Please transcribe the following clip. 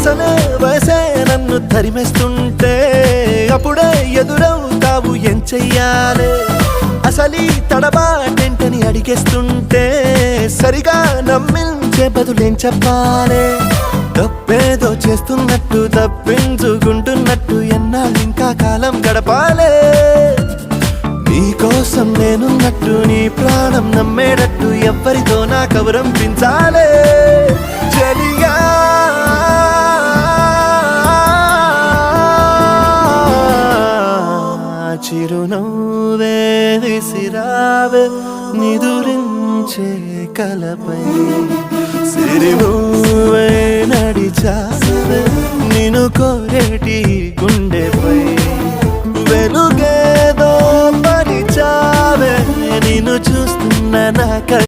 అసలే వయసే నన్ను తరిమేస్తుంటే అప్పుడే ఎదురవుతావు ఏం చెయ్యాలే అసలీ తడబాటెంటని అడిగేస్తుంటే సరిగా నమ్మించే బదులేం చెప్పాలే తప్పేదో చేస్తున్నట్టు తప్పించుకుంటున్నట్టు ఎన్నాళ్ళు ఇంకా కాలం గడపాలే నీకోసం నేనున్నట్టు నీ ప్రాణం నమ్మేటట్టు ఎవ్వరితో నా కబురంపించాలే చెలియా చిరునవ్వే విసిరావే నిదురించే కలపై సిరినవ్వే నడిచావే నిన్ను కోరేటి గుండెపై వెలుగేదో పరిచావే నిన్ను చూస్తున్న నా